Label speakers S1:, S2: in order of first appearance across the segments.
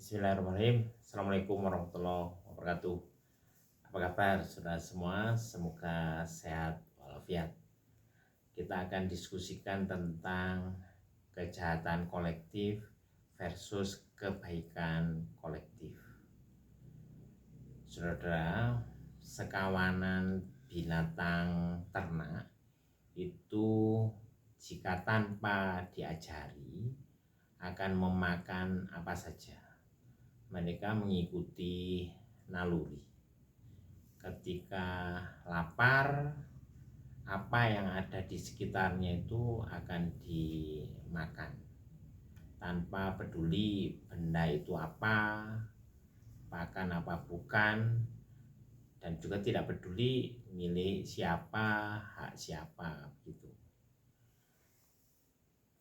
S1: Bismillahirrahmanirrahim. Assalamualaikum warahmatullahi wabarakatuh. Apa kabar saudara semua? Semoga sehat walafiat. Kita akan diskusikan tentang kejahatan kolektif versus kebaikan kolektif. Saudara, sekawanan binatang ternak itu jika tanpa diajari akan memakan apa saja. Mereka mengikuti naluri. Ketika lapar, apa yang ada di sekitarnya itu akan dimakan tanpa peduli benda itu apa, pakan apa bukan, dan juga tidak peduli milik siapa, hak siapa gitu.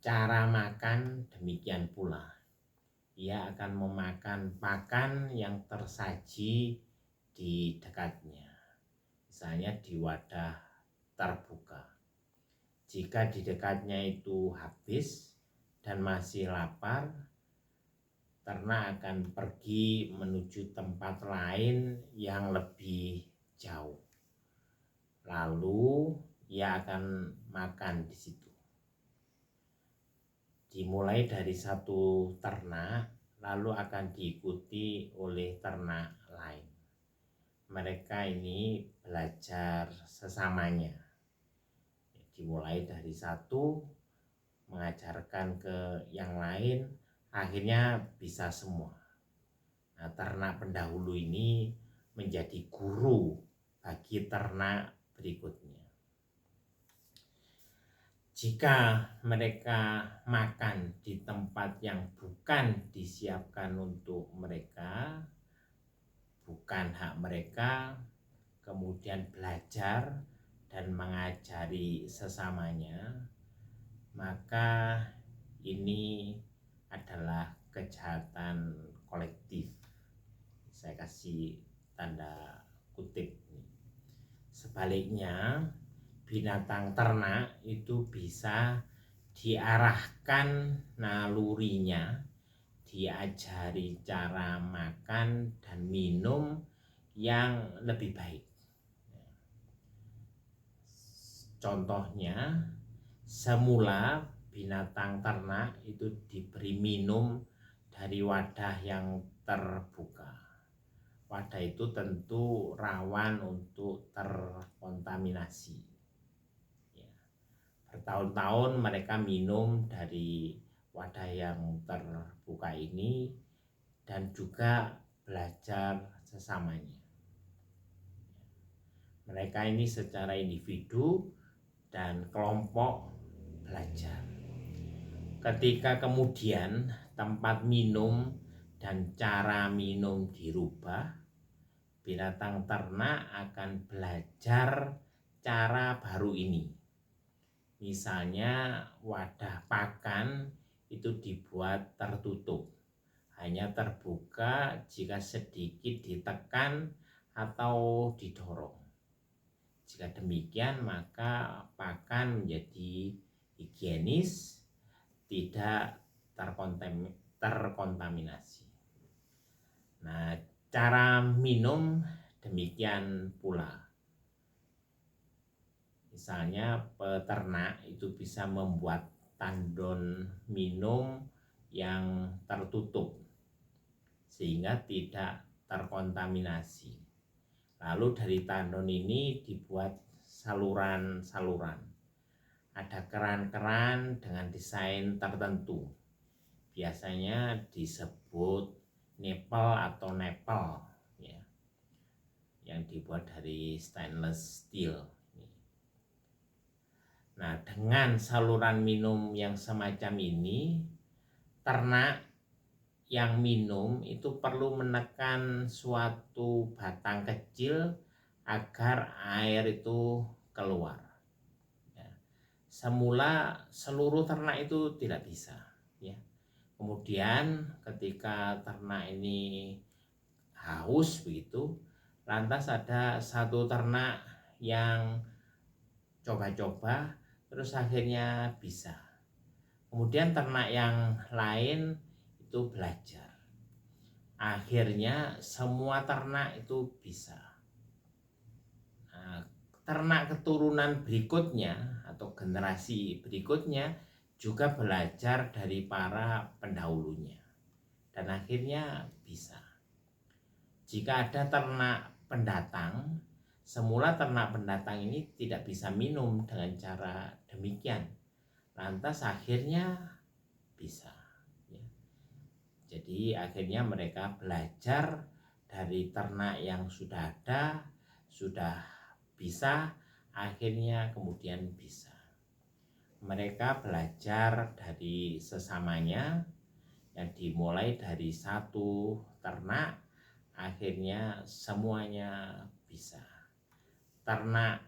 S1: Cara makan demikian pula. Ia akan memakan pakan yang tersaji di dekatnya, misalnya di wadah terbuka. Jika di dekatnya itu habis dan masih lapar, ternak akan pergi menuju tempat lain yang lebih jauh. Lalu ia akan makan di situ. Dimulai dari satu ternak, lalu akan diikuti oleh ternak lain. Mereka ini belajar sesamanya. Dimulai dari satu, mengajarkan ke yang lain, akhirnya bisa semua. Nah, ternak pendahulu ini menjadi guru bagi ternak berikutnya. Jika mereka makan di tempat yang bukan disiapkan untuk mereka, bukan hak mereka, kemudian belajar dan mengajari sesamanya, maka ini adalah kejahatan kolektif. Saya kasih tanda kutip. Sebaliknya, binatang ternak itu bisa diarahkan nalurinya, diajari cara makan dan minum yang lebih baik. Contohnya, semula binatang ternak itu diberi minum dari wadah yang terbuka. Wadah itu tentu rawan untuk terkontaminasi. Bertahun-tahun mereka minum dari wadah yang terbuka ini dan juga belajar sesamanya. Mereka ini secara individu dan kelompok belajar. Ketika kemudian tempat minum dan cara minum dirubah, binatang ternak akan belajar cara baru ini. Misalnya wadah pakan itu dibuat tertutup, hanya terbuka jika sedikit ditekan atau didorong. Jika demikian maka pakan menjadi higienis, tidak terkontaminasi. Nah, cara minum demikian pula. Misalnya peternak itu bisa membuat tandon minum yang tertutup sehingga tidak terkontaminasi. Lalu dari tandon ini dibuat saluran-saluran. Ada keran-keran dengan desain tertentu. Biasanya disebut nipple atau nepel ya, yang dibuat dari stainless steel. Nah, dengan saluran minum yang semacam ini, ternak yang minum itu perlu menekan suatu batang kecil agar air itu keluar. Ya. Semula seluruh ternak itu tidak bisa. Ya. Kemudian ketika ternak ini haus begitu, lantas ada satu ternak yang coba-coba, terus akhirnya bisa. Kemudian ternak yang lain itu belajar. akhirnya semua ternak itu bisa. Nah, ternak keturunan berikutnya atau generasi berikutnya juga belajar dari para pendahulunya dan akhirnya bisa. Jika ada ternak pendatang, semula ternak pendatang ini tidak bisa minum dengan cara demikian. Lantas akhirnya bisa. Ya. Jadi akhirnya mereka belajar dari ternak yang sudah ada, sudah bisa, akhirnya kemudian bisa. Mereka belajar dari sesamanya yang dimulai dari satu ternak, akhirnya semuanya bisa. Ternak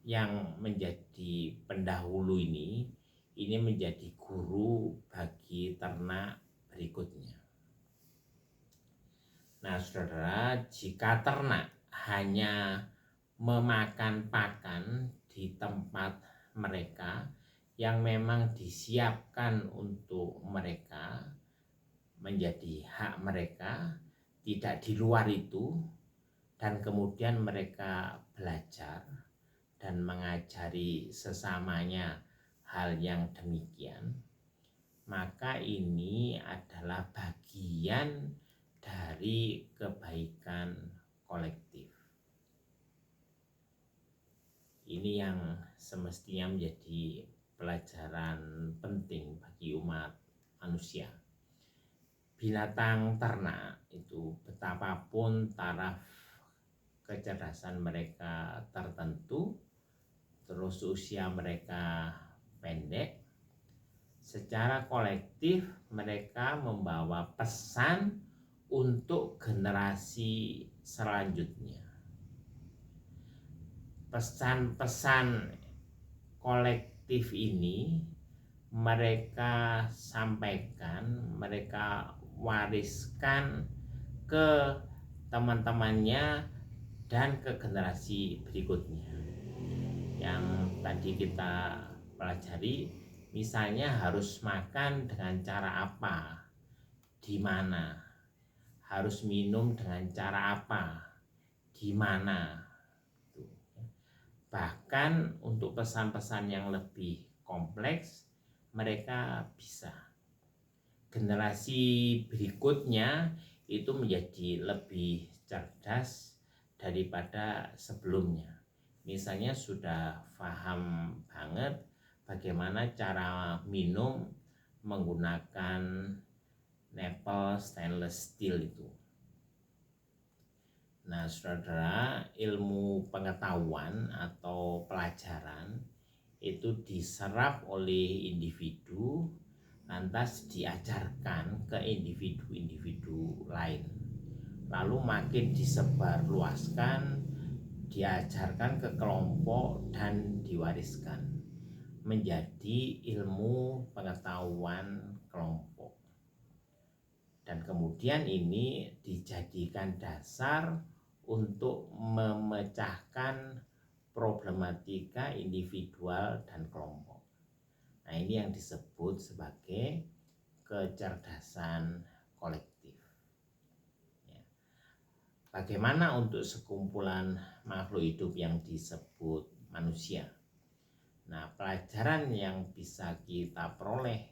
S1: yang menjadi pendahulu ini menjadi guru bagi ternak berikutnya. Nah, saudara, jika ternak hanya memakan pakan di tempat mereka yang memang disiapkan untuk mereka, menjadi hak mereka, tidak di luar itu, dan kemudian mereka belajar dan mengajari sesamanya hal yang demikian, maka ini adalah bagian dari kebaikan kolektif. Ini yang semestinya menjadi pelajaran penting bagi umat manusia. Binatang ternak itu betapapun taraf kecerdasan mereka tertentu, terus usia mereka pendek, secara kolektif mereka membawa pesan untuk generasi selanjutnya. Pesan-pesan kolektif ini mereka sampaikan, mereka wariskan ke teman-temannya dan ke generasi berikutnya. Yang tadi kita pelajari, misalnya harus makan dengan cara apa, di mana, harus minum dengan cara apa, di mana. Bahkan untuk pesan-pesan yang lebih kompleks, mereka bisa. Generasi berikutnya itu menjadi lebih cerdas daripada sebelumnya. Misalnya sudah paham banget bagaimana cara minum menggunakan Nepal stainless steel itu. Nah, saudara, ilmu pengetahuan atau pelajaran itu diserap oleh individu, lantas diajarkan ke individu-individu lain. Lalu makin disebarluaskan, diajarkan ke kelompok dan diwariskan menjadi ilmu pengetahuan kelompok. Dan kemudian ini dijadikan dasar untuk memecahkan problematika individual dan kelompok. Nah, ini yang disebut sebagai kecerdasan kolektif. Ya. Bagaimana untuk sekumpulan makhluk hidup yang disebut manusia? Nah, pelajaran yang bisa kita peroleh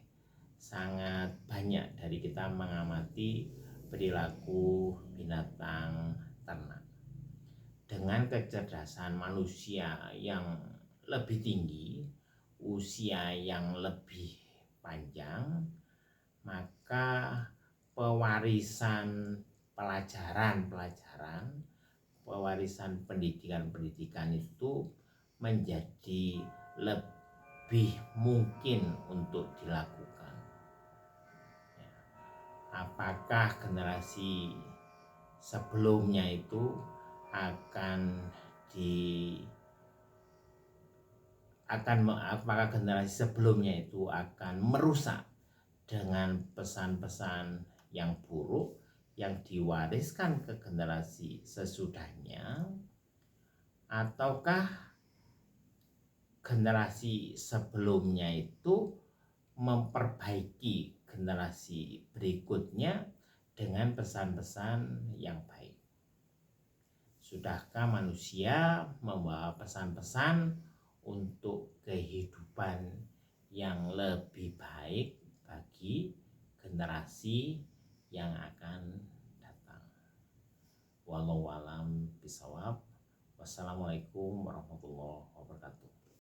S1: sangat banyak dari kita mengamati perilaku binatang ternak. Dengan kecerdasan manusia yang lebih tinggi, usia yang lebih panjang, maka pewarisan pelajaran-pelajaran, pewarisan pendidikan-pendidikan itu menjadi lebih mungkin untuk dilakukan. Apakah generasi sebelumnya itu apakah generasi sebelumnya itu akan merusak dengan pesan-pesan yang buruk yang diwariskan ke generasi sesudahnya, ataukah generasi sebelumnya itu memperbaiki generasi berikutnya dengan pesan-pesan yang baik. Sudahkah manusia membawa pesan-pesan untuk kehidupan yang lebih baik bagi generasi yang akan datang? Wallahu a'lam bishawab. Wassalamualaikum warahmatullahi wabarakatuh.